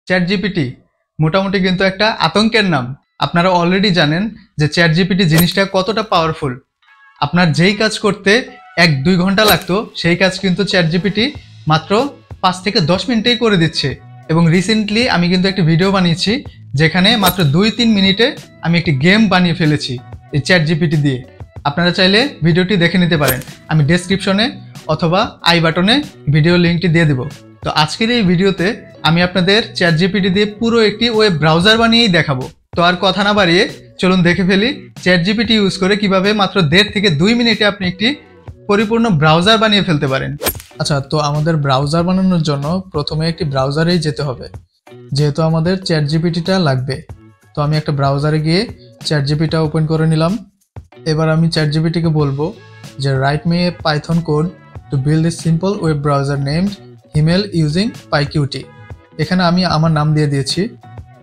Chat GPT মোটামুটি কিন্তু একটা আতঙ্কের নাম। আপনারা অলরেডি জানেন যে চ্যাট জিপিটি জিনিসটা কতটা পাওয়ারফুল। আপনার যেই কাজ করতে 1-2 ঘন্টা লাগতো সেই কাজ কিন্তু চ্যাট জিপিটি মাত্র 5 থেকে 10 মিনিটেই করে দিচ্ছে। এবং রিসেন্টলি আমি কিন্তু একটা ভিডিও বানিয়েছি যেখানে মাত্র 2-3 মিনিটে আমি একটি গেম বানিয়ে ফেলেছি এই চ্যাট জিপিটি দিয়ে। আপনারা চাইলে ভিডিওটি দেখে নিতে পারেন, আমি ডেসক্রিপশনে অথবা আই বাটনে ভিডিও লিঙ্কটি দিয়ে দেব। তো আজকের এই ভিডিওতে আমি আপনাদের চ্যাট জিপিটি দিয়ে পুরো একটি ওয়েব ব্রাউজার বানিয়েই দেখাবো। তো আর কথা না বাড়িয়ে চলুন দেখে ফেলি চ্যাট জিপিটি ইউজ করে কিভাবে মাত্র 1.5 থেকে 2 মিনিটে আপনি একটি পরিপূর্ণ ব্রাউজার বানিয়ে ফেলতে পারেন। আচ্ছা, তো আমাদের ব্রাউজার বানানোর জন্য প্রথমে একটি ব্রাউজারেই যেতে হবে, যেহেতু আমাদের চ্যাট জিপিটিটা লাগবে। তো আমি একটা ব্রাউজারে গিয়ে চ্যাট জিপিটিটা ওপেন করে নিলাম। এবার আমি চ্যাট জিপিটিকে বলবো যে write me a Python code to build a simple web browser named Himel using PyQt. এখানে আমি আমার নাম দিয়ে দিয়েছি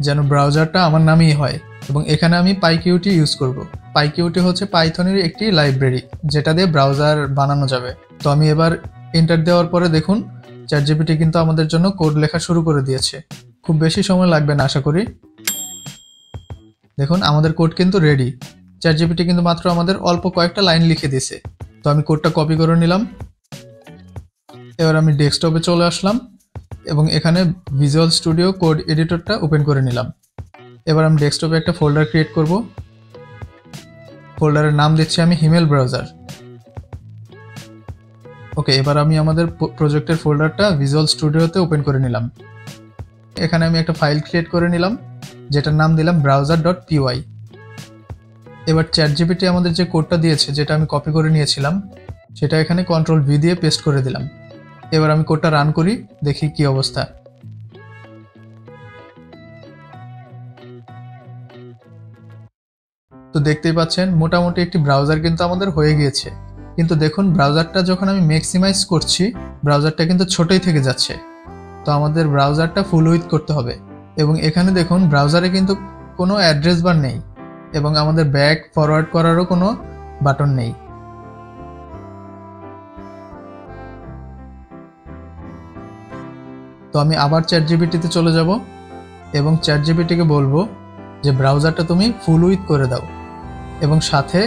যেন ব্রাউজারটা আমার নামেই হয়, এবং এখানে আমি পাইকিউটি ইউজ করব। পাইকিউটি হচ্ছে পাইথনের একটি লাইব্রেরি যেটা দিয়ে ব্রাউজার বানানো যাবে। তো আমি এবার এন্টার দেওয়ার পরে দেখুন চ্যাট জিপিটি কিন্তু আমাদের জন্য কোড লেখা শুরু করে দিয়েছে। খুব বেশি সময় লাগবে না আশা করি। দেখুন আমাদের কোড কিন্তু রেডি। চ্যাট জিপিটি কিন্তু মাত্র আমাদের অল্প কয়েকটা লাইন লিখে দিয়েছে। তো আমি কোডটা কপি করে নিলাম। এবার আমি ডেস্কটপে চলে আসলাম এবং এখানে ভিজুয়াল স্টুডিও কোড এডিটরটা ওপেন করে নিলাম। এবার আমি ডেস্কটপে একটা ফোল্ডার ক্রিয়েট করব। ফোল্ডারের নাম দিচ্ছি আমি হিমেল ব্রাউজার। ওকে, এবার আমি আমাদের প্রজেক্টের ফোল্ডারটা ভিজুয়াল স্টুডিওতে ওপেন করে নিলাম। এখানে আমি একটা ফাইল ক্রিয়েট করে নিলাম যেটার নাম দিলাম browser.py। এবার চ্যাট জিপিটি আমাদের যে কোডটা দিয়েছে, যেটা আমি কপি করে নিয়েছিলাম, সেটা এখানে Ctrl+V দিয়ে পেস্ট করে দিলাম। এবার আমি কোডটা রান করি, দেখি কি অবস্থা। তো দেখতেই পাচ্ছেন মোটামুটি একটি ব্রাউজার কিন্তু আমাদের হয়ে গিয়েছে। কিন্তু দেখুন ব্রাউজারটা যখন আমি ম্যাক্সিমাইজ করছি, ব্রাউজারটা কিন্তু ছোটই থেকে যাচ্ছে। তো আমাদের ব্রাউজারটা ফুল উইথ করতে হবে। এবং এখানে দেখুন ব্রাউজারে কিন্তু কোনো অ্যাড্রেস বার নেই এবং আমাদের ব্যাক ফরওয়ার্ড করারও কোনো বাটন নেই। তো আমি আবার চ্যাট জিপিটিতে চলে যাব এবং চ্যাট জিপিটিকে বলবো যে ব্রাউজারটা তুমি ফুল উইথ করে দাও এবং সাথে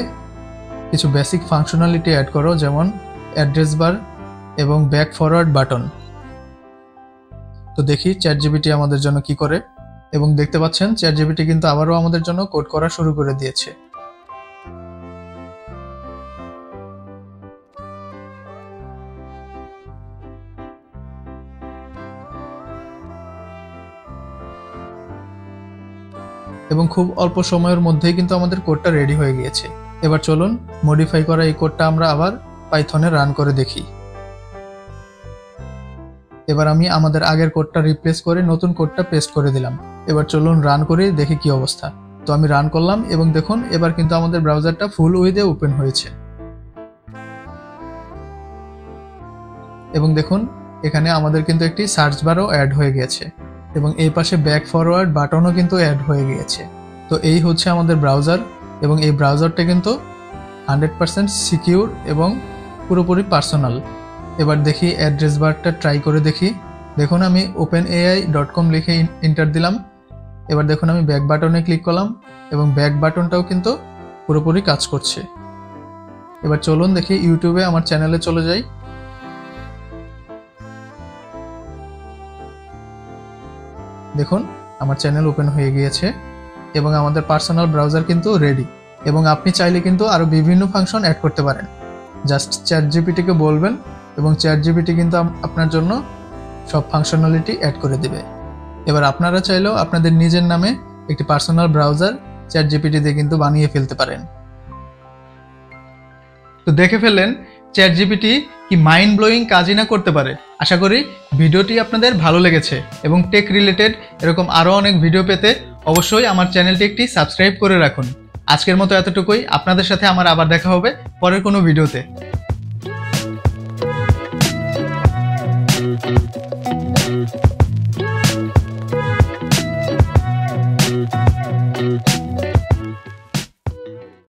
কিছু বেসিক ফাংশনালিটি অ্যাড করো, যেমন অ্যাড্রেস বার এবং ব্যাক ফরওয়ার্ড বাটন। তো দেখি চ্যাট জিপিটি আমাদের জন্য কি করে। এবং দেখতে পাচ্ছেন চ্যাট জিপিটি কিন্তু আবারও আমাদের জন্য কোড করা শুরু করে দিয়েছে। এবং খুব অল্প সময়ের মধ্যেই কিন্তু আমাদের কোডটা রেডি হয়ে গিয়েছে। এবার চলুন মডিফাই করা এই কোডটা আমরা আবার পাইথনে রান করে দেখি। এবার আমি আমাদের আগের কোডটা রিপ্লেস করে নতুন কোডটা পেস্ট করে দিলাম। এবার চলুন রান করে দেখি কি অবস্থা। তো আমি রান করলাম এবং দেখুন এবার কিন্তু আমাদের ব্রাউজারটা ফুল উইথে ওপেন হয়েছে। এবং দেখুন এখানে আমাদের কিন্তু একটি সার্চ বারও অ্যাড হয়ে গিয়েছে এবং এই পাশে ব্যাক ফরওয়ার্ড বাটনও কিন্তু অ্যাড হয়ে গিয়েছে। তো এই হচ্ছে আমাদের ব্রাউজার এবং এই ব্রাউজারটা কিন্তু 100% সিকিউর এবং পুরোপুরি পার্সোনাল। এবার দেখি অ্যাড্রেস বারটা ট্রাই করে দেখি। দেখুন আমি openai.com লিখে এন্টার দিলাম। এবার দেখুন আমি ব্যাক বাটনে ক্লিক করলাম এবং ব্যাক বাটনটাও কিন্তু পুরোপুরি কাজ করছে। এবার চলুন দেখি ইউটিউবে আমার চ্যানেলে চলে যাই। দেখুন আমার চ্যানেল ওপেন হয়ে গিয়েছে এবং আমাদের পার্সোনাল ব্রাউজার কিন্তু রেডি। এবং আপনি চাইলে কিন্তু আরও বিভিন্ন ফাংশন অ্যাড করতে পারেন। জাস্ট চ্যাট জিপিটিকে বলবেন এবং চ্যাট জিপিটি কিন্তু আপনার জন্য সব ফাংশনালিটি অ্যাড করে দেবে। এবার আপনারা চাইলেও আপনাদের নিজের নামে একটি পার্সোনাল ব্রাউজার চ্যাট জিপিটি দিয়ে কিন্তু বানিয়ে ফেলতে পারেন। তো দেখে ফেললেন চ্যাট জিপিটি কি মাইন্ড ব্লোয়িং কাজই না করতে পারে। আশা করি ভিডিওটি আপনাদের ভালো লেগেছে এবং টেক রিলেটেড এরকম আরও অনেক ভিডিও পেতে অবশ্যই আমার চ্যানেলটি একটি সাবস্ক্রাইব করে রাখুন। আজকের মতো এতটুকুই। আপনাদের সাথে আমার আবার দেখা হবে পরের কোনো ভিডিওতে।